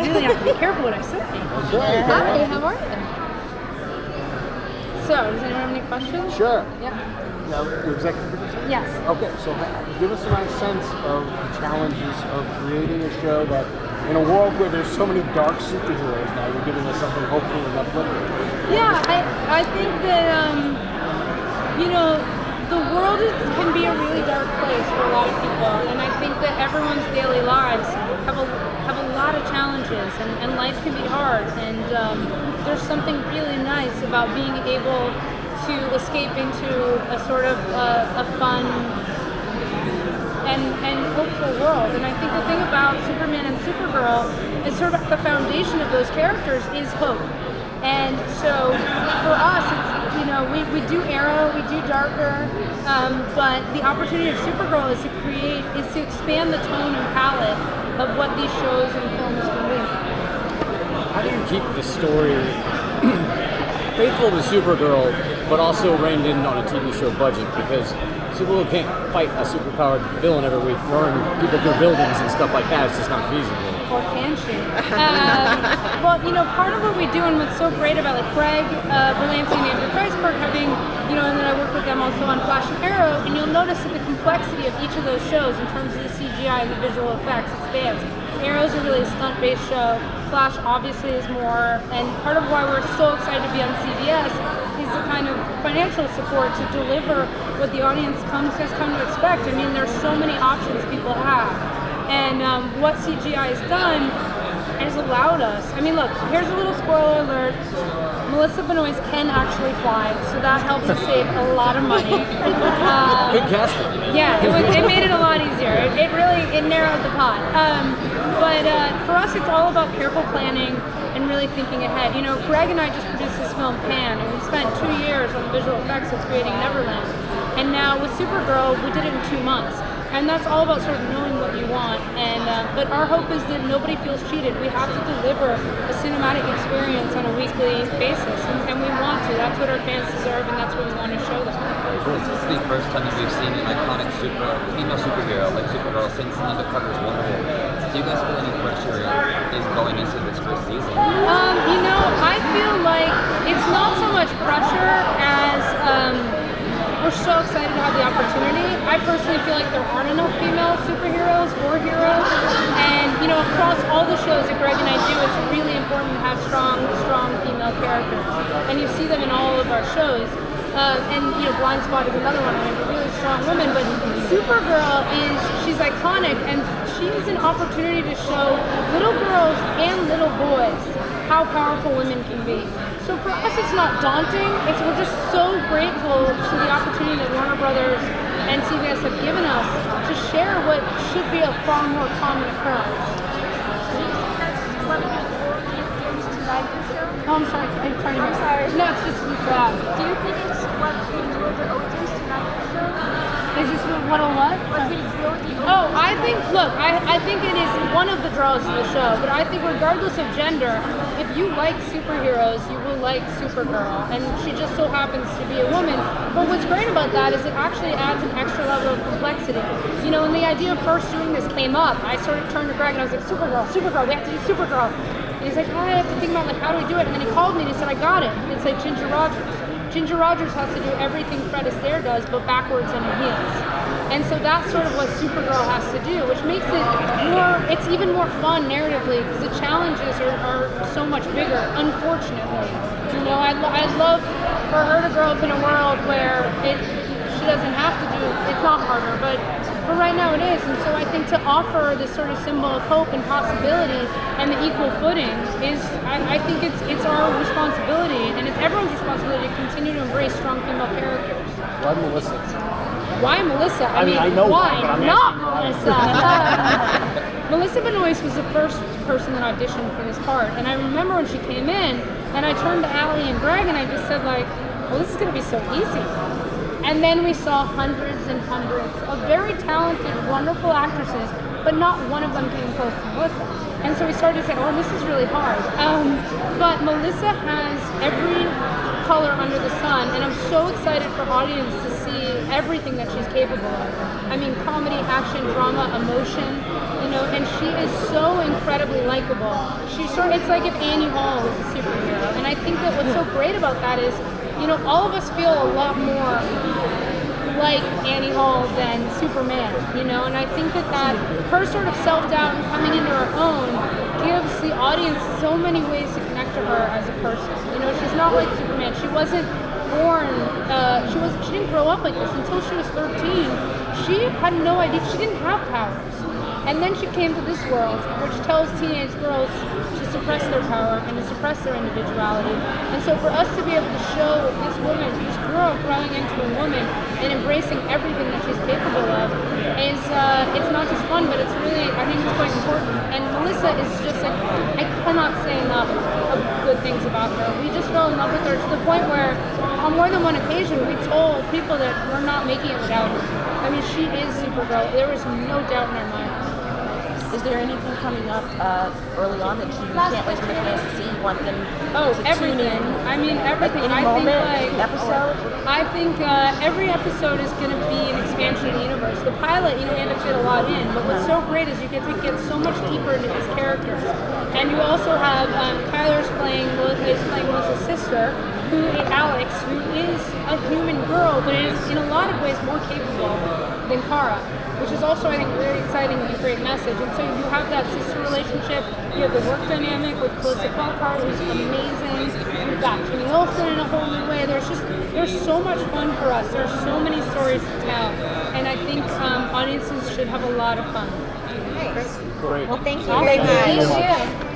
really have to be careful what I say. Hi, how are you? So, does anyone have any questions? Sure. Yeah. Now, you're executive producer? Yes. Okay, so give us a nice sense of the challenges of creating a show that, in a world where there's so many dark superheroes now, you're giving us something hopeful and uplifting. Yeah, I think that, the world can be a really dark place for a lot of people, and I think that everyone's daily lives have a lot of challenges, and life can be hard, and there's something really nice about being able to escape into a sort of a fun and hopeful world. And I think the thing about Superman and Supergirl is sort of the foundation of those characters is hope. And so for us, it's, we do Arrow, we do Darker, but the opportunity of Supergirl is to expand the tone and palette of what these shows and films can be. How do you keep the story faithful to Supergirl, but also reined in on a TV show budget? Because Supergirl can't fight a superpowered villain every week, throwing people through buildings and stuff like that. It's just not feasible. Or can she? Well, part of what we do and what's so great about like Greg Berlanti and Andrew Kreisberg having, and then I work with them also on Flash and Arrow, and you'll notice that the complexity of each of those shows in terms of the CGI and the visual effects expands. Arrow's a really stunt-based show. Flash obviously is more, and part of why we're so excited to be on CBS is the kind of financial support to deliver what the audience has come to expect. I mean, there's so many options people have. And what CGI has done has allowed us. I mean, look, here's a little spoiler alert. Melissa Benoist can actually fly, so that helps us save a lot of money. Good casting. Yeah, it made it a lot easier. It narrowed the pot. But for us, it's all about careful planning and really thinking ahead. Greg and I just produced this film, Pan, and we spent 2 years on the visual effects of creating Neverland. And now with Supergirl, we did it in 2 months. And that's all about sort of knowing what you want. And but our hope is that nobody feels cheated. We have to deliver a cinematic experience on a weekly basis, and we want to. That's what our fans deserve, and that's what we want to show them. This is the first time that we've seen an iconic female superhero like Supergirl since Undercover's Wonder Woman. Do you guys feel any pressure in going into this first season? I feel like it's not so much pressure as we're so excited to have the opportunity. I personally feel like there aren't enough female superheroes or heroes, and across all the shows that Greg and I do, it's really important to have strong female characters, and you see them in all of our shows. And Blind Spot is another one. I mean, a really strong woman, but Supergirl she's iconic, and she's an opportunity to show little girls and little boys how powerful women can be. So for us, it's not daunting. We're just so grateful to the opportunity that Warner Brothers and CBS have given us to share what should be a far more common occurrence. Oh, I'm sorry. I'm sorry. No, it's just that. Do you think it's what will draw the audience to like the show? Is this what a what? What will draw the audience? Oh, I think it is one of the draws of the show, but I think regardless of gender, if you like superheroes, you will like Supergirl, and she just so happens to be a woman. But what's great about that is it actually adds an extra level of complexity. When the idea of first doing this came up, I sort of turned to Greg and I was like, Supergirl, we have to do Supergirl. And he's like, I have to think about how do we do it? And then he called me and he said, I got it. And it's like Ginger Rogers. Ginger Rogers has to do everything Fred Astaire does, but backwards and in heels. And so that's sort of what Supergirl has to do, which makes it's even more fun narratively, because the challenges are so much bigger, unfortunately. I'd love for her to grow up in a world where she doesn't have to do, it's not harder, but for right now it is. And so I think to offer this sort of symbol of hope and possibility and the equal footing I think it's our responsibility, and it's everyone's responsibility to continue to embrace strong female characters. Why Melissa? Why Melissa? I mean, I know why but I'm not Melissa? Melissa Benoist was the first person that auditioned for this part, and I remember when she came in, and I turned to Allie and Greg, and I just said well, this is going to be so easy. And then we saw hundreds and hundreds of very talented, wonderful actresses, but not one of them came close to Melissa. And so we started to say, this is really hard. But Melissa has every color under the sun, and I'm so excited for audience to see everything that she's capable of. I mean, comedy, action, drama, emotion. know, and she is so incredibly likable. It's like if Annie Hall was a superhero, and I think that what's so great about that is, you know, all of us feel a lot more like Annie Hall than Superman, you know, and I think that her sort of self-doubt and coming into her own gives the audience so many ways to connect to her as a person. You know, she's not like Superman. She wasn't born, she didn't grow up like this until she was 13. She had no idea, she didn't have powers. And then she came to this world, which tells teenage girls to suppress their power and to suppress their individuality. And so for us to be able to show this woman, this girl growing into a woman and embracing everything that she's capable of, is it's not just fun, but it's really, I think it's quite important. And Melissa is just like, I cannot say enough of good things about her. We just fell in love with her to the point where on more than one occasion we told people that we're not making it without her. I mean, she is Supergirl. There was no doubt in our mind. Is there anything coming up early on that you can't wait for the fans to see? You want them to everything. tune in? I mean, everything. Like any episode? I think every episode is going to be an expansion of the universe. The pilot, you know, we had to fit a lot in, but what's so great is you get to get so much deeper into these characters. And you also have Kyler's playing Melissa's sister, Alex, who is a human girl, but is in a lot of ways more capable than Kara, which is also, I think, very exciting and a great message. And so you have that sister relationship, you have the work dynamic with Calista Flockhart, who's amazing, you've got Jimmy Olsen in a whole new way. There's so much fun for us. There's so many stories to tell, and I think audiences should have a lot of fun. Nice. Great. Well, thank you very much. Thank you.